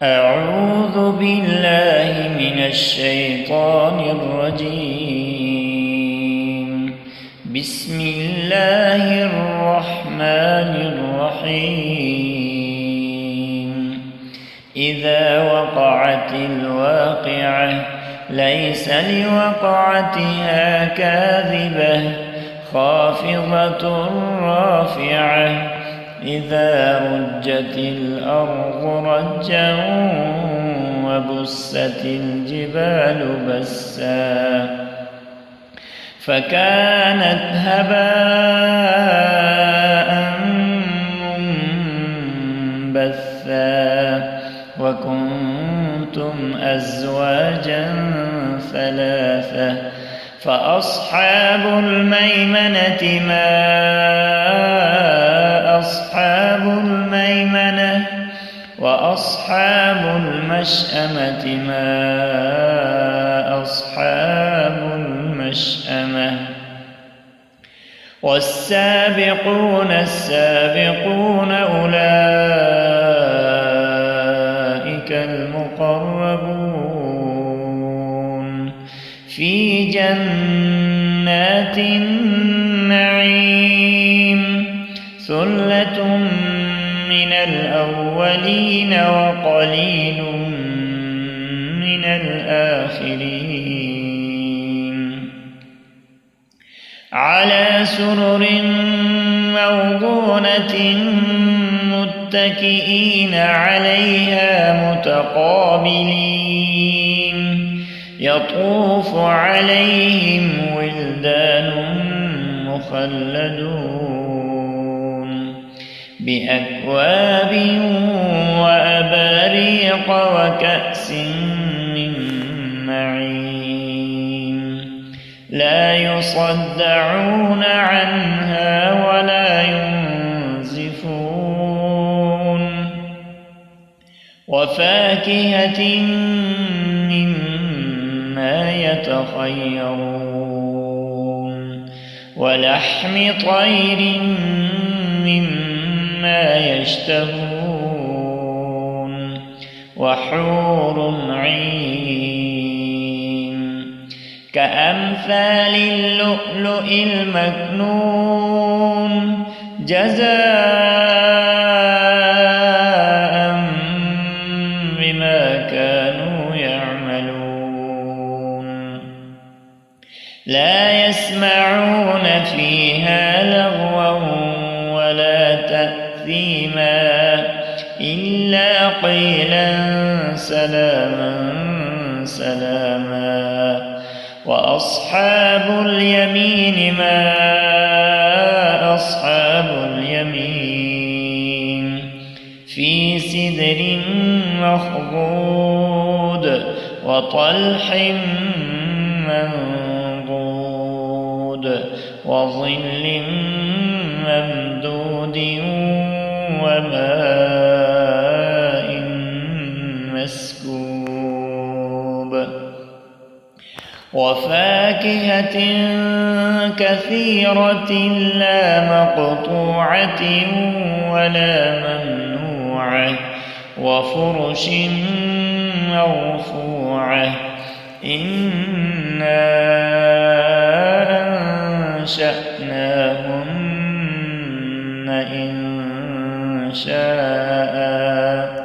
أعوذ بالله من الشيطان الرجيم. بسم الله الرحمن الرحيم. إذا وقعت الواقعة ليس لوقعتها كاذبة خافضة رافعة إذا رجت الأرض رجا وبست الجبال بسا فكانت هباء منبثا وكنتم أزواجا ثلاثة فأصحاب الميمنة ما أصحاب الميمنة وأصحاب المشأمة ما أصحاب المشأمة والسابقون السابقون أولئك المقربون في جنات النعيم ثلة من الأولين وقليل من الآخرين على سرر موضونة متكئين عليها متقابلين يطوف عليهم ولدان مخلدون بأكواب وأباريق وكأس من معين لا يصدعون عنها ولا ينزفون وفاكهة مما يتخيرون ولحم طير مما يشتهون وحور عين كأمثال اللؤلؤ المكنون جزاء بما كانوا يعملون لا يسمعون فيها لغوا ولا تأثيما إلا قيلا سلاما سلاما وأصحاب اليمين ما أصحاب اليمين في سدر مخضود وطلح منضود وظل ممدود وماء مسكوب وفاكهة كثيرة لا مقطوعة ولا ممنوعة وفرش مرفوعة إنا أنشأناهن إن شاء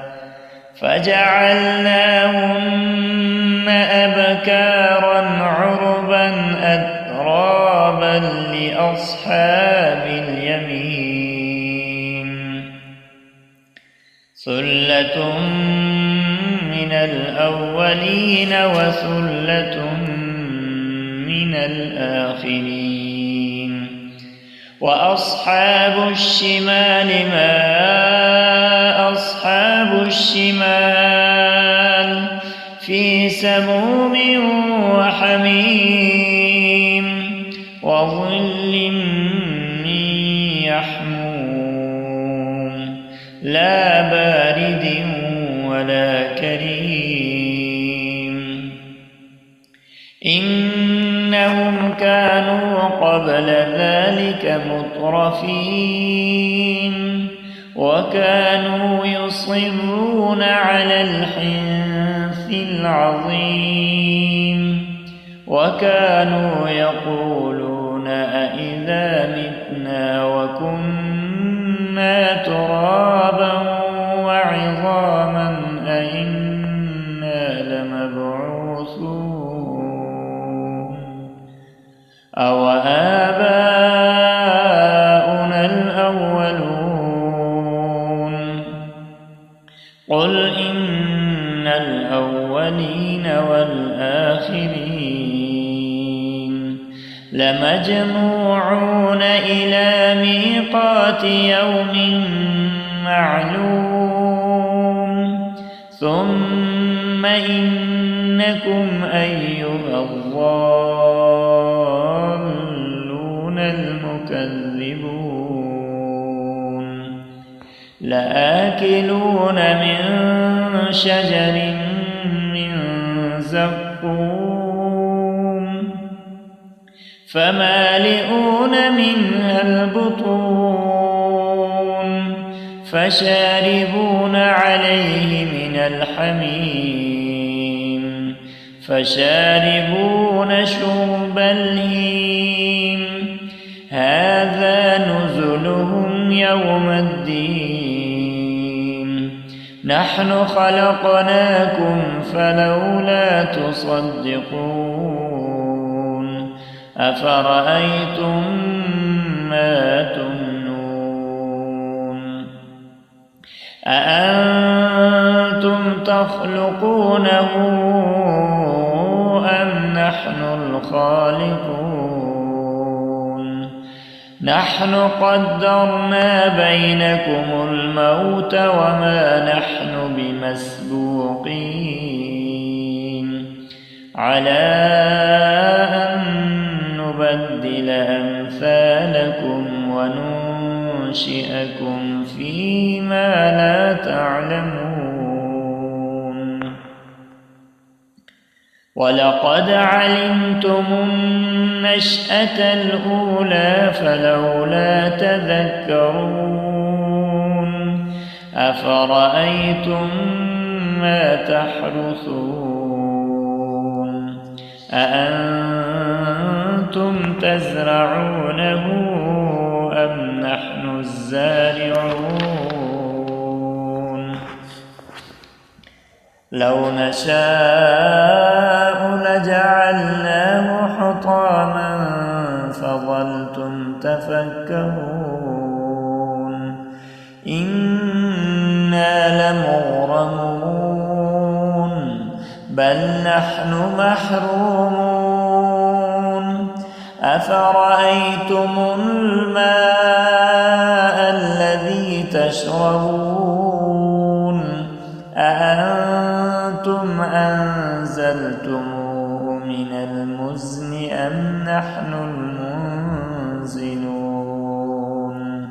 فجعلناهن أبكارا عربا أترابا لأصحاب اليمين ثلة من الأولين وثلة من الآخرين وأصحاب الشمال ما أصحاب الشمال في سموم وحميم وظل من يحموم لا بارد ولا كريم إنهم كانوا قبل ذلك مترفين وكانوا يصرون على الحنث العظيم وكانوا يقولون أإذا متنا وكنا ترابا وعظاما أإنا لمبعوثون أو آباؤنا الأولون قل إن الأولين والآخرين لمجموعون إلى ميقات يوم معلوم ثم إنكم أيها الضالون المكذبون لآكلون من شجر من زقوم فمالئون منها البطون فشاربون عليه من الحميم فشاربون شرب الهيم هذا نزلهم يوم الدين نحن خلقناكم فلولا تصدقون أفرأيتم ما تمنون أأنتم تخلقونه أم نحن الخالقون نحن قدرنا بينكم الموت وما نحن بمسبوقين على أن نبدل أمثالكم وننشئكم فيما لا تعلمون ولقد علمتم النشأة الأولى فلولا تذكرون أفرأيتم ما تحرثون أأنتم تزرعونه أم نحن الزارعون لو نشاء لجعلناه حطاما فظلتم تفكهون إنا لمغرمون بل نحن محرومون أفرأيتم الماء الذي تشربون أأنتم أنزلتموه من المزن أم نحن المنزلون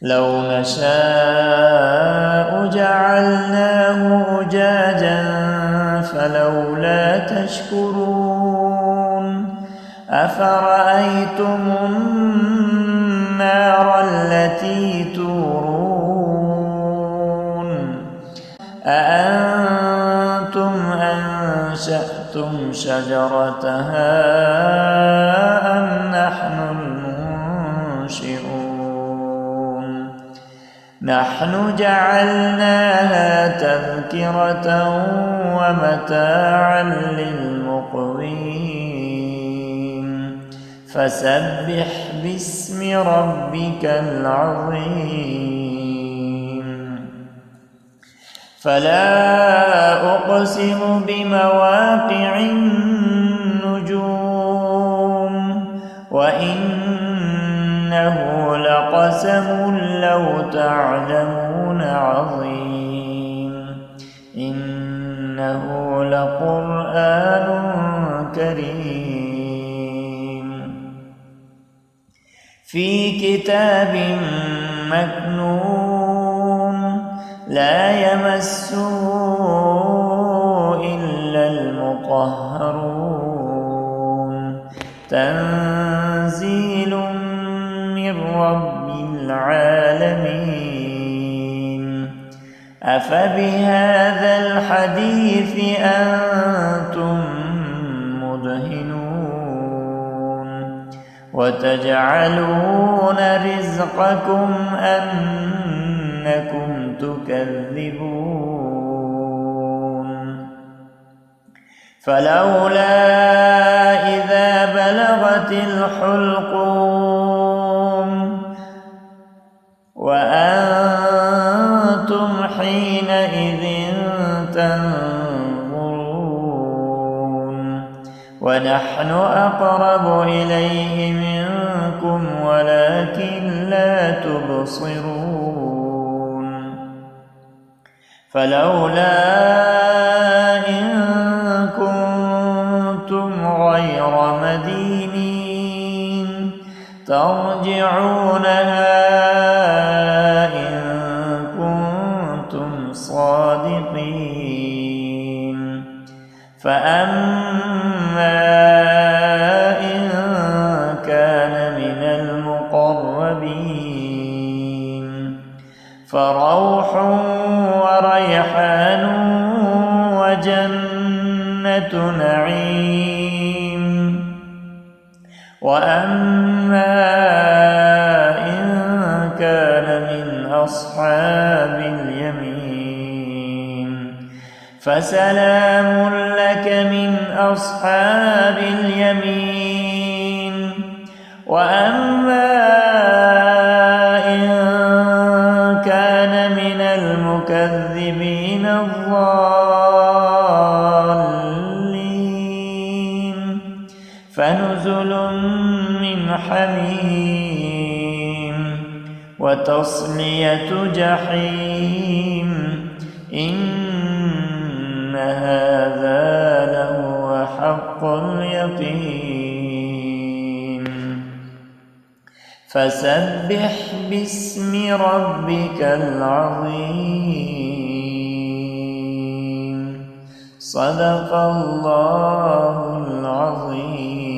لو نشاء جعلناه أجاجا فلولا تشكرون أفرأيتم النار التي تورون أأنتم أنشأتم شجرتها أم نحن المنشئون نحن جعلناها تذكرة ومتاعا للمقوين فسبح باسم ربك العظيم فلا أقسم بمواقع النجوم وإنه لقسم لو تعلمون عظيم إنه لقرآن كريم في كتاب مكنون لا يمسه إلا المطهرون تنزيل من رب العالمين. أفبهذا الحديث أنتم مدهنون وتجعلون رزقكم أنكم تكذبون. فلولا إذا بلغت الحلقوم وأنتم حينئذ تنظرون ونحن أقرب إليه منكم ولكن لا تبصرون. فلولا إن كنتم غير مدينين ترجعونها إن كنتم صادقين. فأما إن كان من المقربين فروح وريحان وجنة نعيم. وأما إن كان من أصحاب اليمين فسلام لك من أصحاب اليمين. وأما إن كان من المكذبين الضالين فنزل من حميم وتصلية جحيم. إن هذا لهو حق اليقين. فسبح باسم ربك العظيم. صدق الله العظيم.